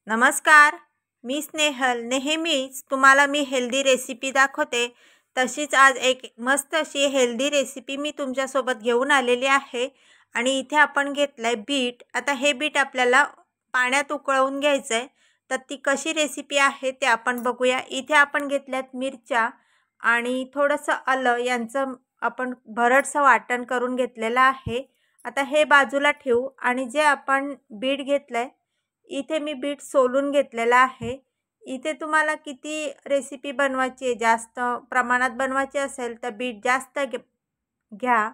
नमस्कार, मी स्नेहल. नेहमीच तुम्हाला मी हेल्दी रेसिपी दाखवते. तशीच आज एक मस्त अशी हेल्दी रेसिपी मी तुमच्यासोबत घेऊन आलेली आहे. आणि इथे आपण घेतलं आहे बीट. आता हे बीट आपल्याला पाण्यात उकळवून घ्यायचं आहे. तर ती कशी रेसिपी आहे ते आपण बघूया. इथे आपण घेतल्यात मिरच्या आणि थोडंसं आलं यांचं आपण भरडसं वाटण करून घेतलेलं आहे. आता हे बाजूला ठेवू आणि जे आपण बीट घेतलं आहे इथे मी बीट सोलून घेतलेला आहे. इथे तुम्हाला किती रेसिपी बनवायची आहे, जास्त प्रमाणात बनवायची असेल तर बीट जास्त घ्या.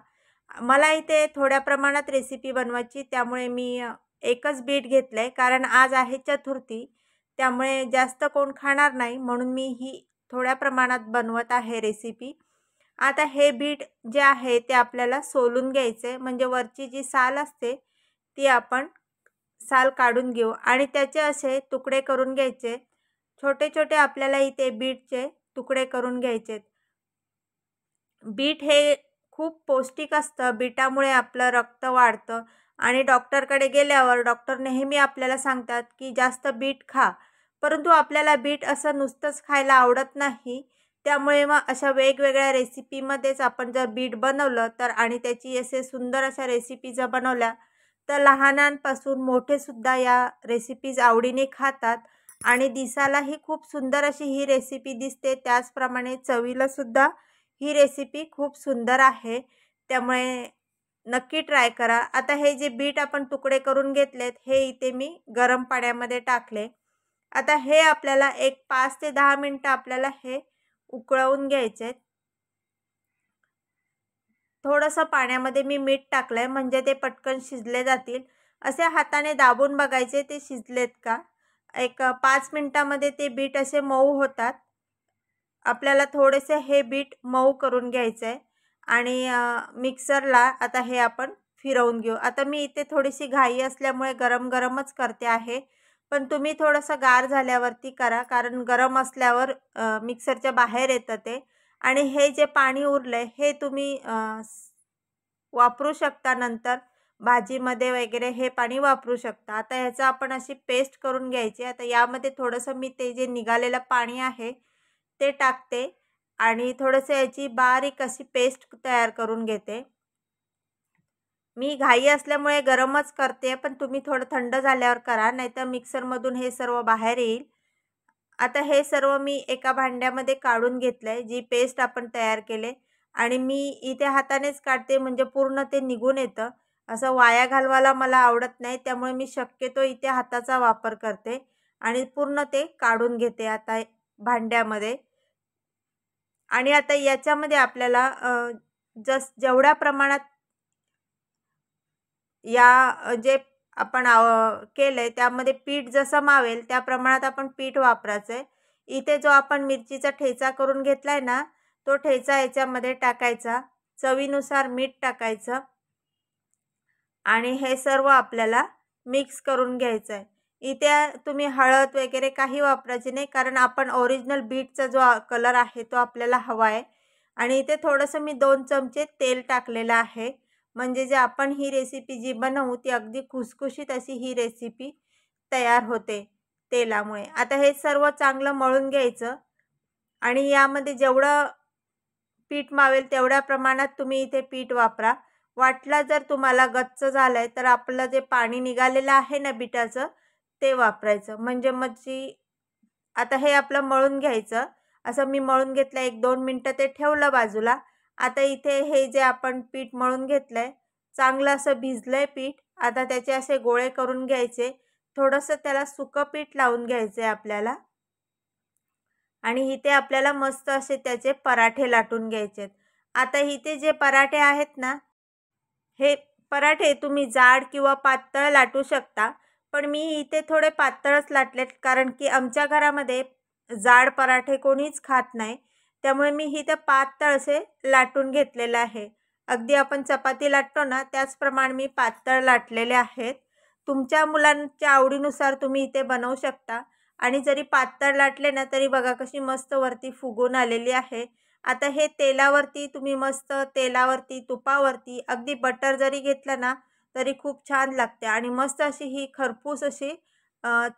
मला इथे थोड्या प्रमाणात रेसिपी बनवायची, त्यामुळे मी एकच बीट घेतलं आहे. कारण आज आहे चतुर्थी, त्यामुळे जास्त कोण खाणार नाही, म्हणून मी ही थोड्या प्रमाणात बनवत आहे रेसिपी. आता हे बीट जे आहे ते आपल्याला सोलून घ्यायचं आहे. म्हणजे वरची जी साल असते ती आपण साल काढून घेऊ आणि त्याचे असे तुकडे करून घ्यायचे. छोटे छोटे आपल्याला इथे बीटचे तुकडे करून घ्यायचे. बीट हे खूप पौष्टिक असतं. बीटामुळे आपलं रक्त वाढतं आणि डॉक्टरकडे गेल्यावर डॉक्टर नेहमी आपल्याला सांगतात की जास्त बीट खा. परंतु आपल्याला बीट असं नुसतंच खायला आवडत नाही. त्यामुळे मग अशा वेगवेगळ्या रेसिपीमध्येच आपण जर बीट बनवलं तर आणि त्याची असे सुंदर अशा रेसिपी जर बनवल्या तर लहानांपासून मोठेसुद्धा या रेसिपीज आवडीने खातात आणि दिसायलाही खूप सुंदर अशी ही रेसिपी दिसते. त्याचप्रमाणे चवीलासुद्धा ही रेसिपी खूप सुंदर आहे. त्यामुळे नक्की ट्राय करा. आता हे जे बीट आपण तुकडे करून घेतलेत हे इथे मी गरम पाण्यामध्ये टाकले. आता हे आपल्याला एक 5 ते 10 मिनटं आपल्याला हे उकळवून घ्यायचे आहेत. थोडंसं पाण्यामध्ये मी मीठ टाकलं आहे म्हणजे ते पटकन शिजले जातील. असे हाताने दाबून बघायचे ते शिजलेत का. एक 5 मिनटामध्ये ते बीट असे मऊ होतात. आपल्याला थोडेसे हे बीट मऊ करून घ्यायचं आहे आणि मिक्सरला आता हे आपण फिरवून घेऊ. आता मी इथे थोडीशी घाई असल्यामुळे गरम गरमच करते आहे, पण तुम्ही थोडंसं गार झाल्यावरती करा, कारण गरम असल्यावर मिक्सरच्या बाहेर येतं ते. आणि हे जे पाणी उरलंय हे तुम्ही वापरू शकता. नंतर भाजीमध्ये वगैरे हे पाणी वापरू शकता. आता ह्याचं आपण अशी पेस्ट करून घ्यायची. आता यामध्ये थोडंसं मी ते जे निघालेलं पाणी आहे ते टाकते आणि थोडंसं याची बारीक अशी पेस्ट तयार करून घेते. मी घाई असल्यामुळे गरमच करते, पण तुम्ही थोडं थंड झाल्यावर करा, नाहीतर मिक्सरमधून हे सर्व बाहेर येईल. आता हे सर्व मी एका भांड्यामध्ये काढून घेतलं आहे, जी पेस्ट आपण तयार केले. आणि मी इथे हातानेच काढते म्हणजे पूर्ण ते निघून येतं. असं वाया घालवायला मला आवडत नाही, त्यामुळे मी शक्यतो इथे हाताचा वापर करते आणि पूर्ण ते काढून घेते आता भांड्यामध्ये. आणि आता याच्यामध्ये आपल्याला जेवढ्या प्रमाणात या जे आपण केलं आहे त्यामध्ये पीठ जसं मावेल त्या प्रमाणात आपण पीठ वापरायचं आहे. इथे जो आपण मिरचीचा ठेचा करून घेतला आहे ना, तो ठेचा याच्यामध्ये टाकायचा. चवीनुसार मीठ टाकायचं आणि हे सर्व आपल्याला मिक्स करून घ्यायचं आहे. इथे तुम्ही हळद वगैरे काही वापरायची नाही, कारण आपण ओरिजिनल बीटचा जो कलर आहे तो आपल्याला हवा आहे. आणि इथे थोडंसं मी 2 चमचे तेल टाकलेलं आहे, म्हणजे जे आपण ही रेसिपी जी बनवू ती अगदी खुसखुशीत अशी ही रेसिपी तयार होते तेलामुळे. आता हे सर्व चांगलं मळून घ्यायचं आणि यामध्ये जेवढं पीठ मावेल तेवढ्या प्रमाणात तुम्ही इथे पीठ वापरा. वाटला जर तुम्हाला गच्च झालं आहे तर आपलं जे पाणी निघालेलं आहे ना बीटाचं ते वापरायचं. म्हणजे मग आता हे आपलं मळून घ्यायचं. असं मी मळून घेतलं, 1-2 मिनटं ते ठेवलं बाजूला. आता इथे हे जे आपण पीठ मळून घेतलं आहे चांगलं असं भिजलं आहे पीठ. आता त्याचे असे गोळे करून घ्यायचे. थोडंसं त्याला सुकं पीठ लावून घ्यायचं आहे आपल्याला आणि इथे आपल्याला मस्त असे त्याचे पराठे लाटून घ्यायचे आहेत. आता इथे जे पराठे आहेत ना, हे पराठे तुम्ही जाड किंवा पातळ लाटू शकता, पण मी इथे थोडे पातळच लाटलेत, कारण की आमच्या घरामध्ये जाड पराठे कोणीच खात नाही. त्यामुळे मी इथे पातळ असे लाटून घेतलेले आहे. अगदी आपण चपाती लाटतो ना त्याचप्रमाणे मी पातळ लाटलेले आहेत. तुमच्या मुलांच्या आवडीनुसार तुम्ही इथे बनवू शकता. आणि जरी पातळ लाटले ना तरी बघा कशी मस्त वरती फुगून आलेली आहे. आता हे तेलावरती तुम्ही मस्त तेलावरती, तुपावरती, अगदी बटर जरी घेतलं ना तरी खूप छान लागते आणि मस्त अशी ही खरपूस अशी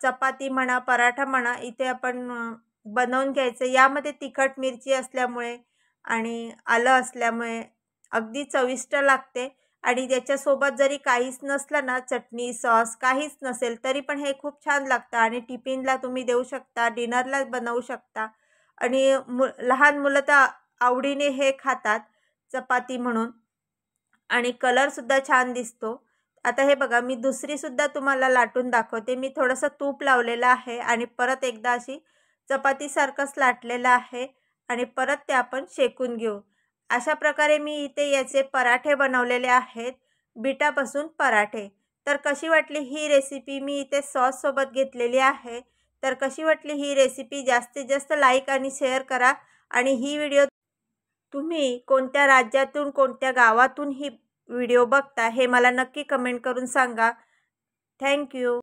चपाती म्हणा, पराठा म्हणा, इथे आपण बनवून घ्यायचं. यामध्ये तिखट मिरची असल्यामुळे आणि आलं असल्यामुळे अगदी चविष्ट लागते. आणि त्याच्यासोबत जरी काहीच नसलं ना, चटणी सॉस काहीच नसेल तरी पण हे खूप छान लागतं आणि टिफिनला तुम्ही देऊ शकता, डिनरला बनवू शकता. आणि लहान मुलं तर आवडीने हे खातात चपाती म्हणून. आणि कलरसुद्धा छान दिसतो. आता हे बघा, मी दुसरीसुद्धा तुम्हाला लाटून दाखवते. मी थोडंसं तूप लावलेलं आहे आणि परत एकदा अशी चपातीसारखंच लाटलेलं आहे आणि परत ते आपण शेकून घेऊ. अशा प्रकारे मी इथे याचे पराठे बनवलेले आहेत, बीटापासून पराठे. तर कशी वाटली ही रेसिपी? मी इथे सॉससोबत घेतलेली आहे. तर कशी वाटली ही रेसिपी? जास्तीत जास्त लाईक आणि शेअर करा. आणि ही व्हिडिओ तुम्ही कोणत्या राज्यातून, कोणत्या गावातून ही व्हिडिओ बघता हे मला नक्की कमेंट करून सांगा. Thank you.